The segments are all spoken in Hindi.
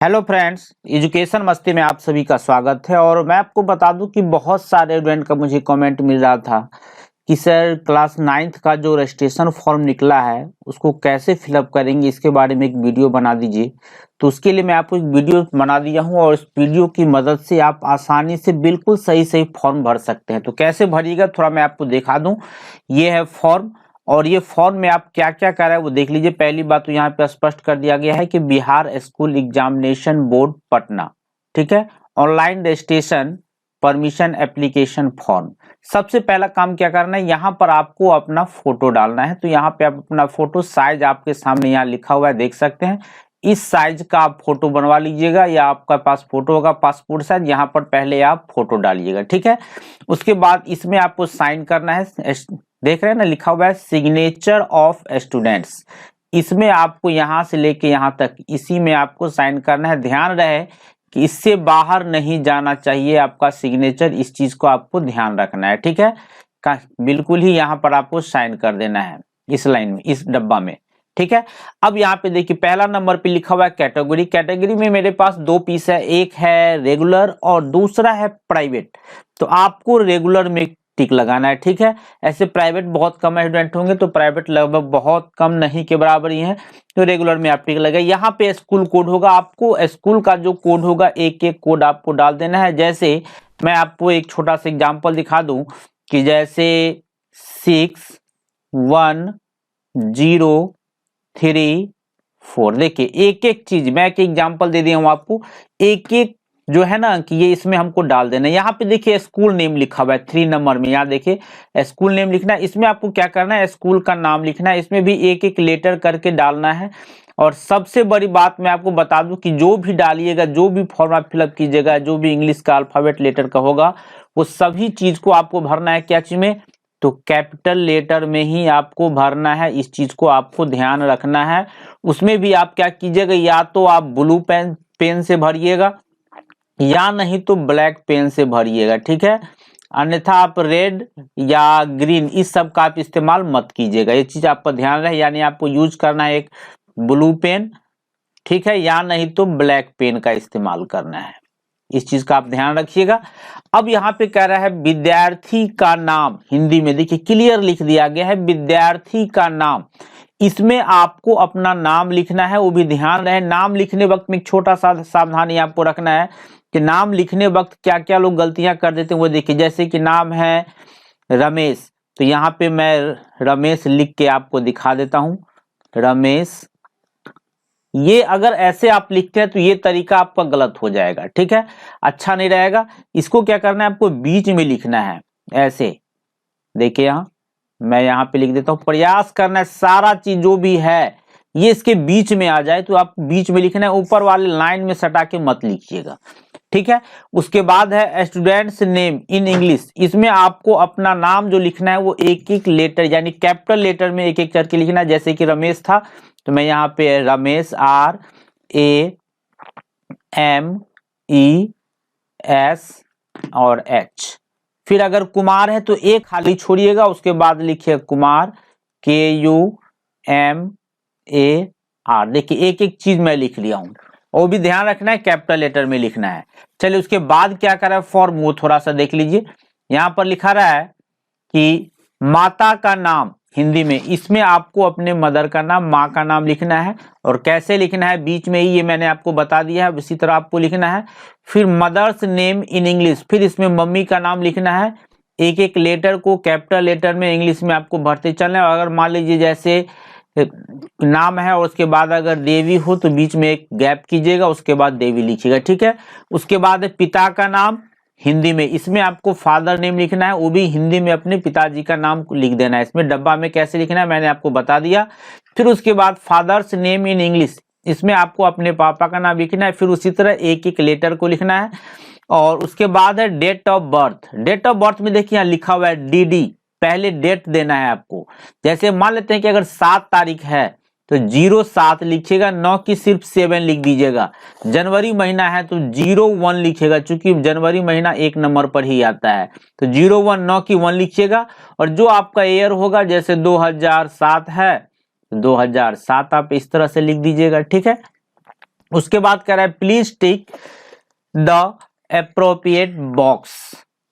हेलो फ्रेंड्स, एजुकेशन मस्ती में आप सभी का स्वागत है। और मैं आपको बता दूं कि बहुत सारे स्टूडेंट का मुझे कमेंट मिल रहा था कि सर क्लास 9th का जो रजिस्ट्रेशन फॉर्म निकला है उसको कैसे फिलअप करेंगे, इसके बारे में एक वीडियो बना दीजिए। तो उसके लिए मैं आपको एक वीडियो बना दिया हूं और इस वीडियो की मदद से आप आसानी से बिल्कुल सही सही फॉर्म भर सकते हैं। तो कैसे भरिएगा थोड़ा मैं आपको दिखा दूं। ये है फॉर्म और ये फॉर्म में आप क्या क्या कर रहे हैं वो देख लीजिए। पहली बात तो यहाँ पे स्पष्ट कर दिया गया है कि Bihar school examination board Patna, ठीक है, online registration permission application form. सबसे पहला काम क्या करना है, यहाँ पर आपको अपना फोटो डालना है। तो यहाँ पे आप अपना फोटो साइज आपके सामने यहाँ लिखा हुआ है, देख सकते हैं। इस साइज का आप फोटो बनवा लीजिएगा या आपका पास फोटो होगा पासपोर्ट साइज, यहाँ पर पहले आप फोटो डालिएगा, ठीक है। उसके बाद इसमें आपको साइन करना है, देख रहे हैं ना लिखा हुआ है सिग्नेचर ऑफ स्टूडेंट्स। इसमें आपको यहां से लेके यहां तक इसी में आपको साइन करना है। ध्यान रहे कि इससे बाहर नहीं जाना चाहिए आपका सिग्नेचर, इस चीज को आपको ध्यान रखना है, ठीक है। बिल्कुल ही यहाँ पर आपको साइन कर देना है इस लाइन में, इस डब्बा में, ठीक है। अब यहाँ पे देखिए पहला नंबर पे लिखा हुआ है कैटेगरी। कैटेगरी में मेरे पास दो पीस है, एक है रेगुलर और दूसरा है प्राइवेट। तो आपको रेगुलर में टिक लगाना है, ठीक है। ऐसे प्राइवेट बहुत कम स्टूडेंट होंगे तो प्राइवेट लगभग बहुत कम नहीं के बराबर ही है, तो रेगुलर में आप टिक लगाए। यहाँ पे स्कूल कोड होगा, आपको स्कूल का जो कोड होगा एक एक कोड आपको डाल देना है। जैसे मैं आपको एक छोटा सा एग्जांपल दिखा दूं कि जैसे 6103 देखिए एक एक चीज मैं एक एग्जांपल दे दिया हूं आपको, एक एक जो है ना कि ये इसमें हमको डाल देना है। यहाँ पे देखिए स्कूल नेम लिखा हुआ है 3 नंबर में, यहाँ देखिए स्कूल नेम लिखना है। इसमें आपको क्या करना है, स्कूल का नाम लिखना है, इसमें भी एक एक लेटर करके डालना है। और सबसे बड़ी बात मैं आपको बता दूं कि जो भी डालिएगा, जो भी फॉर्म आप फिलअप कीजिएगा, जो भी इंग्लिश का अल्फाबेट लेटर का होगा वो सभी चीज को आपको भरना है क्या चीज में, तो कैपिटल लेटर में ही आपको भरना है। इस चीज को आपको ध्यान रखना है। उसमें भी आप क्या कीजिएगा, या तो आप ब्लू पेन से भरिएगा या नहीं तो ब्लैक पेन से भरिएगा, ठीक है। अन्यथा आप रेड या ग्रीन इस सब का आप इस्तेमाल मत कीजिएगा, ये चीज आपका ध्यान रहे। यानी आपको यूज करना है एक ब्लू पेन, ठीक है, या नहीं तो ब्लैक पेन का इस्तेमाल करना है। इस चीज का आप ध्यान रखिएगा। अब यहाँ पे कह रहा है विद्यार्थी का नाम, हिंदी में देखिए क्लियर लिख दिया गया है विद्यार्थी का नाम। इसमें आपको अपना नाम लिखना है, वो भी ध्यान रहे। नाम लिखने वक्त में एक छोटा सा सावधानी आपको रखना है कि नाम लिखने वक्त क्या क्या लोग गलतियां कर देते हैं वो देखिए। जैसे कि नाम है रमेश, तो यहाँ पे मैं रमेश लिख के आपको दिखा देता हूं, रमेश। ये अगर ऐसे आप लिखते हैं तो ये तरीका आपका गलत हो जाएगा, ठीक है, अच्छा नहीं रहेगा। इसको क्या करना है, आपको बीच में लिखना है ऐसे। देखिए यहाँ मैं यहाँ पे लिख देता हूँ, प्रयास करना है सारा चीज जो भी है ये इसके बीच में आ जाए, तो आप बीच में लिखना है, ऊपर वाले लाइन में सटा के मत लिखिएगा, ठीक है। उसके बाद है स्टूडेंट्स नेम इन इंग्लिश। इसमें आपको अपना नाम जो लिखना है वो एक एक लेटर यानी कैपिटल लेटर में एक एक करके लिखना है। जैसे कि रमेश था तो मैं यहाँ पे रमेश RAMES और H। फिर अगर कुमार है तो एक खाली छोड़िएगा, उसके बाद लिखिए कुमार KUMAR। देखिए एक एक चीज मैं लिख लिया हूं, वो भी ध्यान रखना है कैपिटल लेटर में लिखना है। चलिए उसके बाद क्या कर रहा है फॉर्म, वो थोड़ा सा देख लीजिए। यहां पर लिखा रहा है कि माता का नाम हिंदी में, इसमें आपको अपने मदर का नाम, माँ का नाम लिखना है। और कैसे लिखना है, बीच में ही ये मैंने आपको बता दिया है, इसी तरह आपको लिखना है। फिर मदर्स नेम इन इंग्लिश, फिर इसमें मम्मी का नाम लिखना है। एक एक लेटर को कैपिटल लेटर में इंग्लिश में आपको भरते चलना है। अगर मान लीजिए जैसे नाम है और उसके बाद अगर देवी हो तो बीच में एक गैप कीजिएगा, उसके बाद देवी लिखिएगा, ठीक है। उसके बाद पिता का नाम हिंदी में, इसमें आपको फादर नेम लिखना है, वो भी हिंदी में अपने पिताजी का नाम लिख देना है। इसमें डब्बा में कैसे लिखना है मैंने आपको बता दिया। फिर उसके बाद फादर्स नेम इन इंग्लिश, इसमें आपको अपने पापा का नाम लिखना है। फिर उसी तरह एक एक लेटर को लिखना है। और उसके बाद है date of birth. Date of birth में देखिए यहाँ लिखा हुआ है DD, पहले डेट देना है आपको। जैसे मान लेते हैं कि अगर 7 तारीख है तो 07 लिखिएगा, 9 की सिर्फ 7 लिख दीजिएगा। जनवरी महीना है तो 01 लिखिएगा, चूंकि जनवरी महीना 1 नंबर पर ही आता है, तो 01 9 की 1 लिखिएगा। और जो आपका ईयर होगा जैसे 2007 है 2007 आप इस तरह से लिख दीजिएगा, ठीक है। उसके बाद कह रहा है please tick the appropriate box.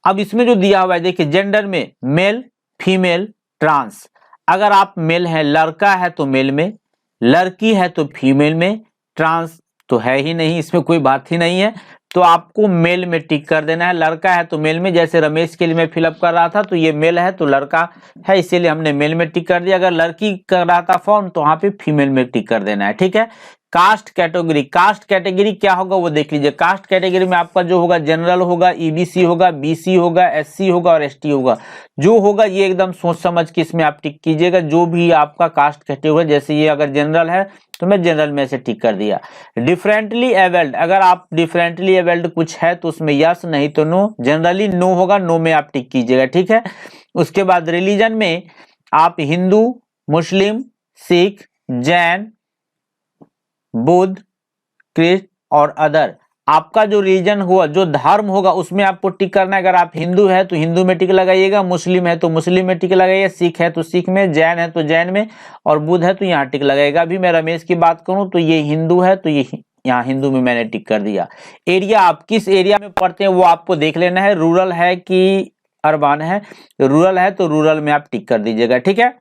अब इसमें जो दिया हुआ है देखिए, जेंडर में मेल, फीमेल, ट्रांस। अगर आप मेल है, लड़का है तो मेल में, लड़की है तो फीमेल में, ट्रांस तो है ही नहीं, इसमें कोई बात ही नहीं है, तो आपको मेल में टिक कर देना है। लड़का है तो मेल में, जैसे रमेश के लिए मैं फिलअप कर रहा था तो ये मेल है तो लड़का है, इसीलिए हमने मेल में टिक कर दिया। अगर लड़की कर रहा था फॉर्म तो वहां पे फीमेल में टिक कर देना है, ठीक है। कास्ट कैटेगरी, कास्ट कैटेगरी क्या होगा वो देख लीजिए। कास्ट कैटेगरी में आपका जो होगा जनरल होगा, ईबीसी होगा, बीसी होगा, एससी होगा और एसटी होगा। जो होगा ये एकदम सोच समझ के इसमें आप टिक कीजिएगा, जो भी आपका कास्ट कैटेगरी। जैसे ये अगर जनरल है तो मैं जनरल में से टिक कर दिया। डिफरेंटली एबल्ड, अगर आप डिफरेंटली एबल्ड कुछ है तो उसमें यस, नहीं तो नो। जनरली नो होगा, नो में आप टिक कीजिएगा, ठीक है। उसके बाद रिलीजन में आप हिंदू, मुस्लिम, सिख, जैन, बुद्ध, क्रिस्ट और अदर, आपका जो रिलीजन हुआ, जो धर्म होगा उसमें आपको टिक करना है। अगर आप हिंदू है तो हिंदू में टिक लगाइएगा, मुस्लिम है तो मुस्लिम में टिक लगाइएगा, सिख है तो सिख में, जैन है तो जैन में और बुद्ध है तो यहाँ टिक लगाएगा। अभी मैं रमेश की बात करूं तो ये हिंदू है तो ये यहाँ हिंदू में मैंने टिक कर दिया। एरिया, आप किस एरिया में पढ़ते हैं वो आपको देख लेना है, रूरल है कि अर्बन है। रूरल है तो रूरल में आप टिक कर दीजिएगा, ठीक है।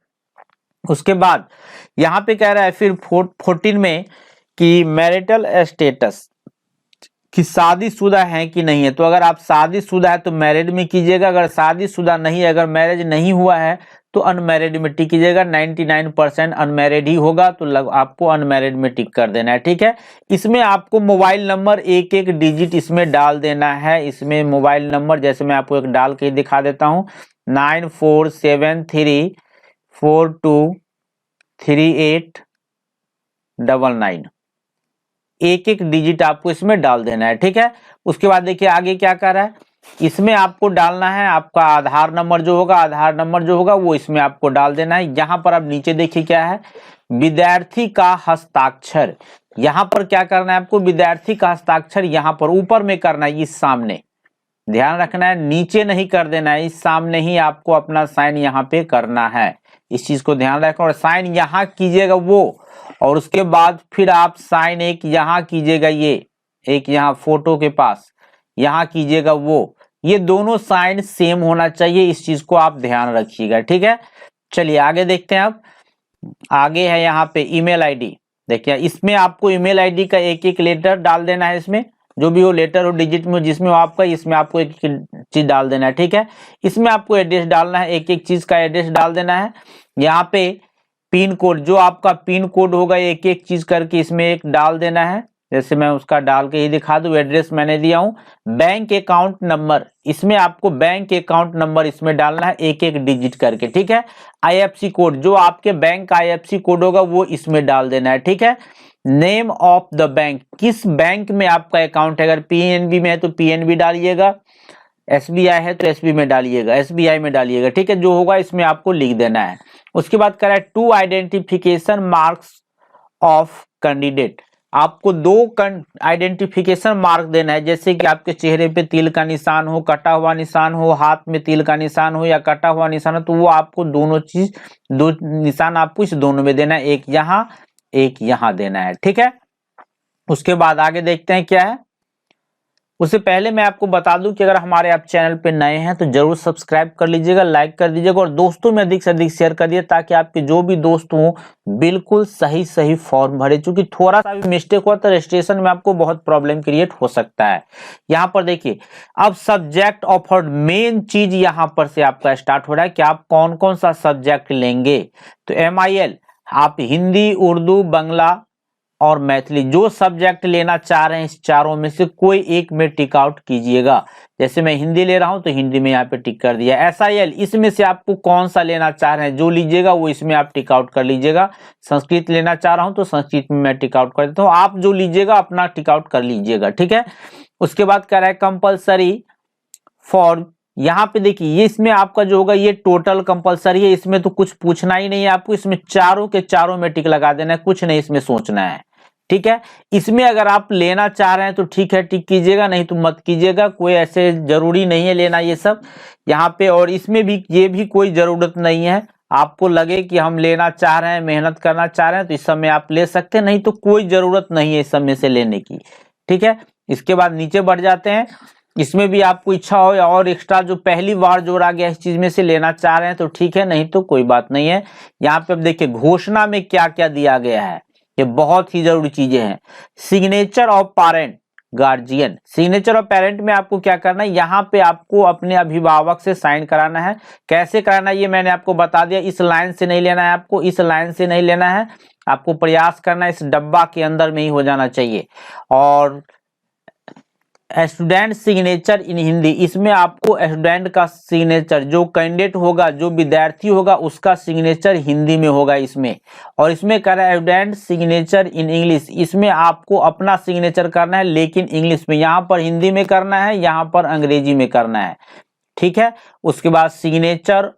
उसके बाद यहाँ पे कह रहा है फिर 14 में कि मैरिटल स्टेटस, कि शादीशुदा है कि नहीं है। तो अगर आप शादीशुदा है तो मैरिड में कीजिएगा, अगर शादीशुदा नहीं है, अगर मैरिज नहीं हुआ है तो अनमैरिड में टिक कीजिएगा। 99% अनमैरिड ही होगा तो आपको अनमैरिड में टिक कर देना है, ठीक है। इसमें आपको मोबाइल नंबर एक एक डिजिट इसमें डाल देना है। इसमें मोबाइल नंबर जैसे मैं आपको एक डाल के दिखा देता हूं, 9473423899, एक एक डिजिट आपको इसमें डाल देना है, ठीक है। उसके बाद देखिए आगे क्या कर रहा है, इसमें आपको डालना है आपका आधार नंबर जो होगा, आधार नंबर जो होगा वो इसमें आपको डाल देना है। यहां पर अब नीचे देखिए क्या है, विद्यार्थी का हस्ताक्षर। यहां पर क्या करना है आपको, विद्यार्थी का हस्ताक्षर यहां पर ऊपर में करना है, इस सामने ध्यान रखना है, नीचे नहीं कर देना है, इस सामने ही आपको अपना साइन यहाँ पे करना है। इस चीज को ध्यान रखना, और साइन यहाँ कीजिएगा वो, और उसके बाद फिर आप साइन एक यहाँ कीजिएगा, ये एक यहाँ फोटो के पास यहाँ कीजिएगा वो, ये दोनों साइन सेम होना चाहिए, इस चीज को आप ध्यान रखिएगा, ठीक है। चलिए आगे देखते हैं। अब आगे है यहाँ पे ईमेल आईडी। देखिए इसमें आपको ईमेल आईडी का एक एक लेटर डाल देना है, इसमें जो भी हो लेटर हो डिजिट में जिसमें आपका, इसमें आपको एक चीज डाल देना है, ठीक है। इसमें आपको एड्रेस डालना है, एक एक चीज का एड्रेस डाल देना है। यहाँ पे पिन कोड, जो आपका पिन कोड होगा एक एक चीज करके इसमें एक डाल देना है। जैसे मैं उसका डाल के ही दिखा दूं, एड्रेस मैंने दिया हूं। बैंक अकाउंट नंबर, इसमें आपको बैंक अकाउंट नंबर इसमें डालना है एक एक डिजिट करके, ठीक है। आईएफएससी कोड, जो आपके बैंक का आईएफएससी कोड होगा वो इसमें डाल देना है, ठीक है। नेम ऑफ द बैंक, किस बैंक में आपका अकाउंट है, अगर पीएनबी में है तो पीएनबी डालिएगा, एसबीआई है तो एसबी में डालिएगा, एसबीआई में डालिएगा, ठीक है। जो होगा इसमें आपको लिख देना है। उसके बाद कह रहा है 2 आइडेंटिफिकेशन मार्क्स ऑफ कैंडिडेट, आपको 2 आइडेंटिफिकेशन मार्क देना है। जैसे कि आपके चेहरे पे तिल का निशान हो, कटा हुआ निशान हो, हाथ में तिल का निशान हो या कटा हुआ निशान हो, तो वो आपको दोनों चीज, 2 निशान आपको इस दोनों में देना है, एक यहाँ देना है, ठीक है। उसके बाद आगे देखते हैं क्या है। उससे पहले मैं आपको बता दूं कि अगर हमारे आप चैनल पे नए हैं तो जरूर सब्सक्राइब कर लीजिएगा, लाइक कर दीजिएगा और दोस्तों में अधिक से अधिक शेयर कर दिए, ताकि आपके जो भी दोस्त हों बिल्कुल सही फॉर्म भरे। चूंकि थोड़ा सा भी मिस्टेक हुआ तो रजिस्ट्रेशन में आपको बहुत प्रॉब्लम क्रिएट हो सकता है। यहाँ पर देखिए अब सब्जेक्ट ऑफर्ड, मेन चीज यहाँ पर से आपका स्टार्ट हो रहा है कि आप कौन कौन सा सब्जेक्ट लेंगे। तो MIL आप हिंदी, उर्दू, बांग्ला और मैथिली, जो सब्जेक्ट लेना चाह रहे हैं इस चारों में से कोई एक में टिक आउट कीजिएगा। जैसे मैं हिंदी ले रहा हूं तो हिंदी में यहाँ पे टिक कर दिया। SIL, इसमें से आपको कौन सा लेना चाह रहे हैं, जो लीजिएगा वो इसमें आप टिक आउट कर लीजिएगा। संस्कृत लेना चाह रहा हूं तो संस्कृत में मैं टिक आउट कर देता हूँ, आप जो लीजिएगा अपना टिक आउट कर लीजिएगा, ठीक है। उसके बाद कह रहा है कंपल्सरी फॉर्म, यहाँ पे देखिए ये इसमें आपका जो होगा ये टोटल कंपलसरी है, इसमें तो कुछ पूछना ही नहीं है आपको, इसमें चारों के चारों में टिक लगा देना है, कुछ नहीं इसमें सोचना है, ठीक है। इसमें अगर आप लेना चाह रहे हैं तो ठीक है टिक कीजिएगा, नहीं तो मत कीजिएगा, कोई ऐसे जरूरी नहीं है लेना ये सब यहाँ पे। और इसमें भी ये भी कोई जरूरत नहीं है, आपको लगे कि हम लेना चाह रहे हैं, मेहनत करना चाह रहे हैं, तो इस समय आप ले सकते हैं, नहीं तो कोई जरूरत नहीं है इस समय से लेने की। ठीक है, इसके बाद नीचे बढ़ जाते हैं। इसमें भी आपको इच्छा हो और एक्स्ट्रा जो पहली बार जोड़ा गया इस चीज में से लेना चाह रहे हैं तो ठीक है, नहीं तो कोई बात नहीं है। यहाँ पे अब देखिए घोषणा में क्या क्या दिया गया है, ये बहुत ही जरूरी चीजें हैं। Signature of parent guardian, signature of parent में आपको क्या करना है, यहाँ पे आपको अपने अभिभावक से साइन कराना है। कैसे कराना है ये मैंने आपको बता दिया, इस लाइन से नहीं लेना है आपको, इस लाइन से नहीं लेना है आपको, प्रयास करना है इस डब्बा के अंदर में ही हो जाना चाहिए। और स्टूडेंट सिग्नेचर इन हिंदी, इसमें आपको स्टूडेंट का सिग्नेचर, जो कैंडिडेट होगा, जो विद्यार्थी होगा, उसका सिग्नेचर हिंदी में होगा इसमें। और इसमें कह रहा है स्टूडेंट सिग्नेचर इन इंग्लिश, इसमें आपको अपना सिग्नेचर करना है लेकिन इंग्लिश में, यहाँ पर हिंदी में करना है, यहाँ पर अंग्रेजी में करना है। ठीक है, उसके बाद signature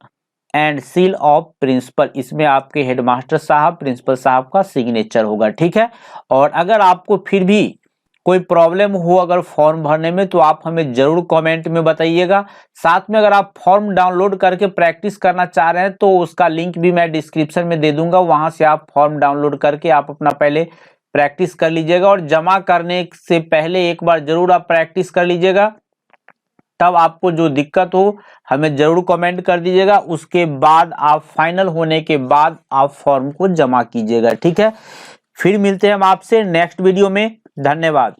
and seal of principal, इसमें आपके हेडमास्टर साहब, प्रिंसिपल साहब का सिग्नेचर होगा। ठीक है, और अगर आपको फिर भी कोई प्रॉब्लम हो अगर फॉर्म भरने में, तो आप हमें जरूर कमेंट में बताइएगा। साथ में अगर आप फॉर्म डाउनलोड करके प्रैक्टिस करना चाह रहे हैं तो उसका लिंक भी मैं डिस्क्रिप्शन में दे दूंगा, वहां से आप फॉर्म डाउनलोड करके आप अपना पहले प्रैक्टिस कर लीजिएगा। और जमा करने से पहले एक बार जरूर आप प्रैक्टिस कर लीजिएगा, तब आपको जो दिक्कत हो हमें जरूर कमेंट कर दीजिएगा। उसके बाद आप फाइनल होने के बाद आप फॉर्म को जमा कीजिएगा। ठीक है, फिर मिलते हैं हम आपसे नेक्स्ट वीडियो में। धन्यवाद।